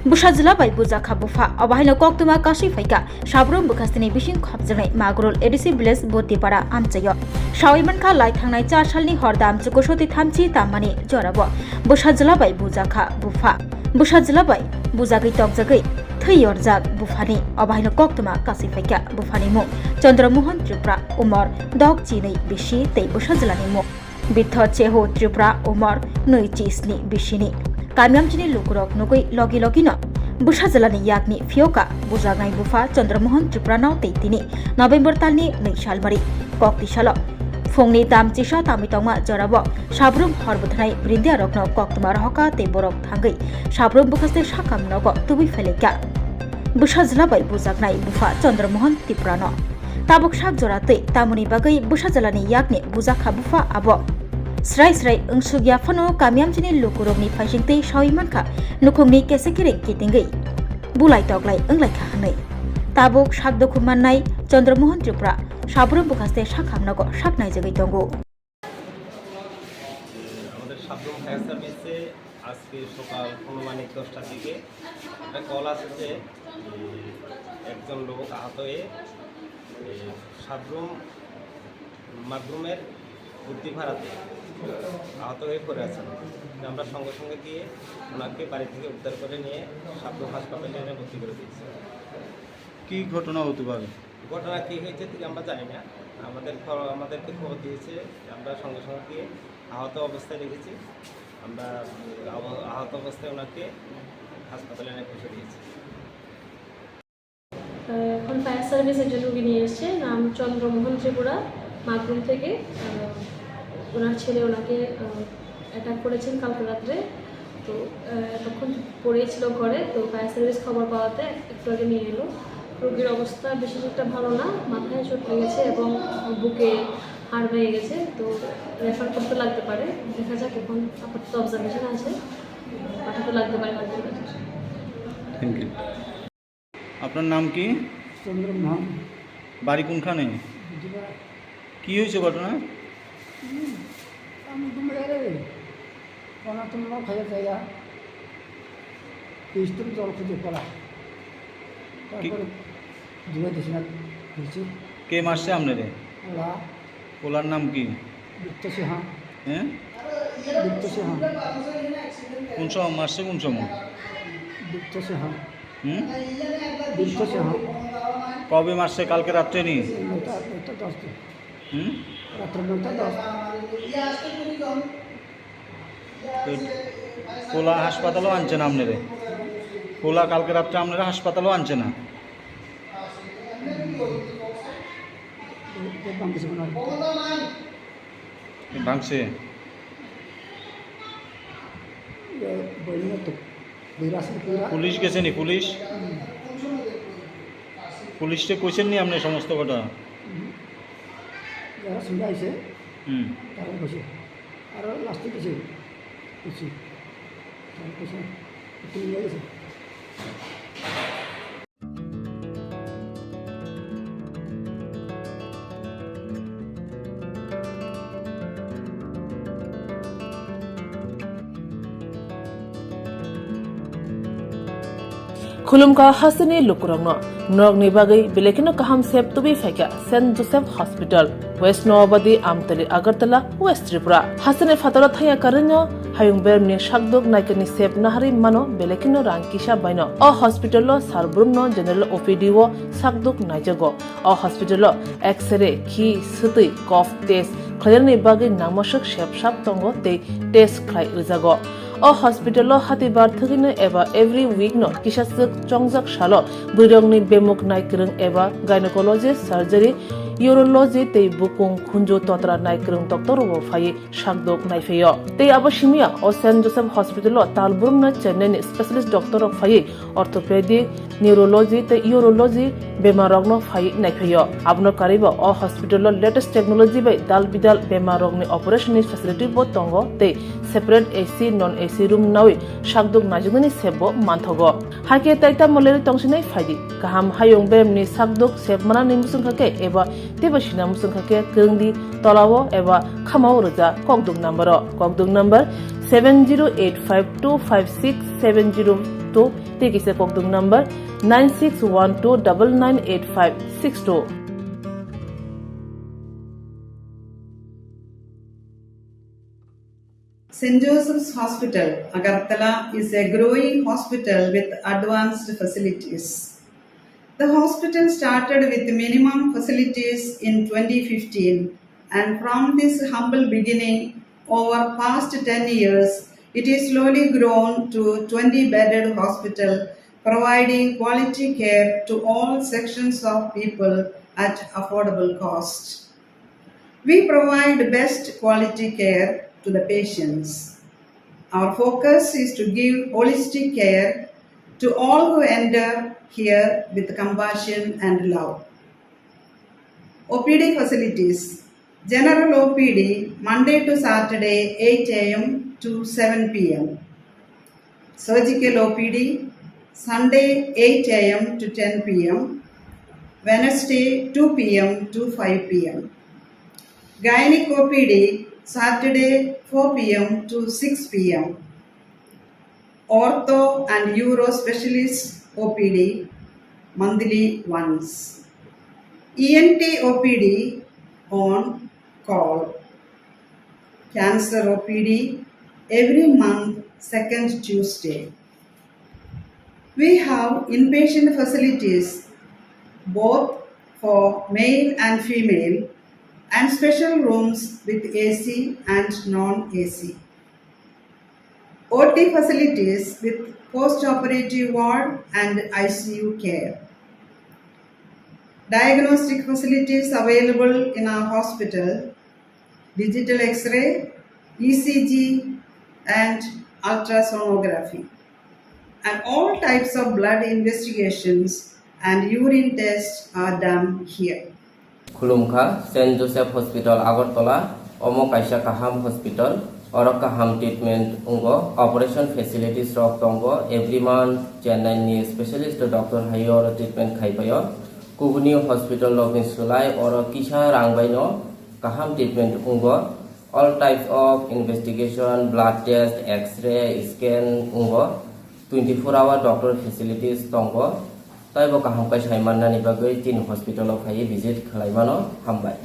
Bwsajwla bai Bujakkha Bupha abahaino koktuma kasi faika Sabroom bukhastini bising khapjanai Magrol ADC village Budhipara Amchaio Shawaimankha lai thangnai 4 salni horda amchukosoti thamchi tamani jorabo Bwsajwla bai Bujakkha Bupha Bwsajwla bai Bujagai tokjagai Thwi orjak Buphani abahaino koktuma kasi faika Buphani mu Chandramohan Tripura Umar dog chinai bishi tei Bwsajwla ni mu Bitho cheho Tripura Umar nui chisni bishini Kamyamchini lukurok nugui logi no Bwsajwla ni yakni fioka bujagnai Bupha Chandramohan Tripura nau teitini November talni 2 salmari kokti salo Fungni dam chisa tamitongma jorabo Sabroom horbuthnai brindia rokno koktuma rohka te borok thangai Sabroom bukhaste sakam nogo tubi feleka Bwsajwla bai bujagnai Bupha Chandramohan Tripura no tabuk sak jorate tamuni bagai Bwsajwla ni yakni Bujakkha Bupha abo Sraiungsugya fano kamyamchini lukurokni faisingtei shawaimankha nukhungni kesekireng kitingai bulai toklai englai khanai tabuk sakdoku mannai Chandramohan Tripura Sabroom bukhaste sakhamnago saknai jagai tongo আমাদের Sabroom fire সার্ভিসে আজকে সকাল অনুমানিক 10টার দিকে একটা call আসছে একজন লোক আহত হয়ে সাবরুম মাধ্যমের বুদ্ধিপাড়াতে আহত হয়ে পড়ে আছেন আমরা সঙ্গে সঙ্গে গিয়ে ওনাকে বাড়ি থেকে উদ্ধার করে নিয়ে সাবরুম হাসপাতালে এনে ভর্তি করে দিয়েছি। কি ঘটনা হতে পারে? ঘটনা কী হয়েছে ঠিক আমরা জানি না, আমাদেরকে খবর দিয়েছে, আমরা সঙ্গে সঙ্গে গিয়ে আহত অবস্থায় রেখেছি। আমরা আহত অবস্থায় ওনাকে হাসপাতালে এনে পৌঁছে দিয়েছি। এখন ফায়ার সার্ভিস একজন রোগী নিয়ে এসছে, নাম চন্দ্রমোহন ত্রিপুরা, মাগরুম থেকে। ওনার ছেলে ওনাকে অ্যাটাক করেছেন কালকে রাত্রে, তো তখন পড়েছিল ঘরে, তো ফায়ার সার্ভিস খবর পাওয়াতে একটু আগে নিয়ে এলো। রোগীর অবস্থা বেশি একটা ভালো না, মাথায় চোট লেগেছে এবং বুকে হাড় ভেঙে গেছে, তো রেফার করতে লাগতে পারে। দেখা যাক, এখন আপাতত অবজারভেশন আছে, পাঠাতে লাগতে পারে হাসপাতালে। Thank you. আপনার নাম কি? চন্দ্রমোহন। বাড়ি কোনখানে? কি হয়েছে ঘটনা? আমি তোমার খাইয়া যাইয়া স্টোভ জল খুঁজে পড়া, তারপরে ধুয়ে দিছি না দিয়েছি। কে মারছে আপনারে? ওলা। ওলার নাম কি? বৃত্ত সিংহা। হ্যাঁ, বৃত্ত সিংহা। কোন সময় মারছে? কোন সময়? বৃত্ত সিংহা। বৃত্ত সিংহা। কবে মারছে? কালকে রাত্রে নি? 9:10 রাত্রে 9:10। কোলা হাসপাতালও আনছে না আপনারে? কোলা কালকে রাত্রে আপনারা হাসপাতালও আনছে না? ভাঙছে? পুলিশ গেছে নি? পুলিশকে কইছেন নি আপনি সমস্ত কথা? যারা শুনে আইছে তারা কইছে, আর লাস্টে কিছু কইছি তারা কইছে তুমি নিয়ে গেছে। खुलुमका हासनी लुकुरंगनो नरगनि बागै बेलेखिनो काहाम सेब तुबि फाइका Saint Joseph hospital west Nawabadi Amtali Agartala west Tripura हासने फातरा थाया करनो हायुं बेरनि शाकदोक नायकनि सेब नाहारि मानो बेलेखिनो रांकिसा बायनो अ हॉस्पिटल सारब्रुम नो जनरल ओपीडी वो शाकदोक नायजगो अ हॉस्पिटल एक्सरे खि सुतै कफ टेस्ट खयरनि बागै नामसक सेब साब तंगो ते टेस्ट खाय रिजागो अ हॉस्पिटल हातिबार थगिनो एबा एवरी वीक नो किसासक चंगजाक सालो बुरंगनि बेमुक नायक्रं एबा गायनेकोलॉजिस्ट सर्जरी यूरोलॉजी ते बुकुं खुंजो तोत्रा नायक्रं डॉक्टर वो फाये शाकदोक नायफेयो ते अबशिमिया अ सेंट जोसेफ हॉस्पिटल तालबुरम न चेन्नई स्पेशलिस्ट डॉक्टर फाये ऑर्थोपेडिक न्यूरोलॉजी ते यूरोलॉजी बेमारगनो फाये नायफेयो आपनो कारिबो अ हॉस्पिटल लेटेस्ट टेक्नोलॉजी बाय दाल बिदाल बेमारगनि ऑपरेशन फैसिलिटी बो तंगो ते separate AC non AC room नावे शाकदोक नाजुगनि सेबो मानथगो हाके ताइता मलेरि तंसिनै फायदि गाहाम हायुं बेमनि शाकदोक सेबमाना निमुसुंखाके एबा तेबसिना मुसुंखाके गंदी तलावो एबा खामाव रोजा कगदुक number 7085256707 to take is a pokdum number 9612998562. St. Joseph's Hospital, Agartala, is a growing hospital with advanced facilities. The hospital started with minimum facilities in 2015, and from this humble beginning, over past 10 years, it is slowly grown to 20-bedded hospital, providing quality care to all sections of people at affordable cost. We provide best quality care to the patients. Our focus is to give holistic care to all who enter here with compassion and love. OPD facilities. General OPD Monday to Saturday 8 a.m. to 7 p.m. Surgical OPD Sunday 8 a.m. to 10 p.m. Wednesday 2 p.m. to 5 p.m. Gynec OPD Saturday 4 p.m. to 6 p.m. Ortho and Uro Specialist OPD monthly once. ENT OPD on call. Cancer OPD every month, second Tuesday. We have inpatient facilities both for male and female, and special rooms with AC and non-AC. OT facilities with post-operative ward and ICU care. Diagnostic facilities available in our hospital: digital X-ray, ECG and ultrasonography. And all types of blood investigations and urine tests are done here. Khulumkha St. Joseph Hospital Agartala Omo Kaisa Kaham Hospital Oro Kaham treatment ungo operation facilities rok tongo every month Chennai ni specialist doctor hayo treatment khaipayo Kubuni Hospital login sulai oro kisha rangbaino Kaham treatment ungo all types of investigation blood test x-ray scan ungo 24-hour doctor facilities tongo Taibo kaham kai saimannani bagoi tin hospital of hai visit khalaimano hambai.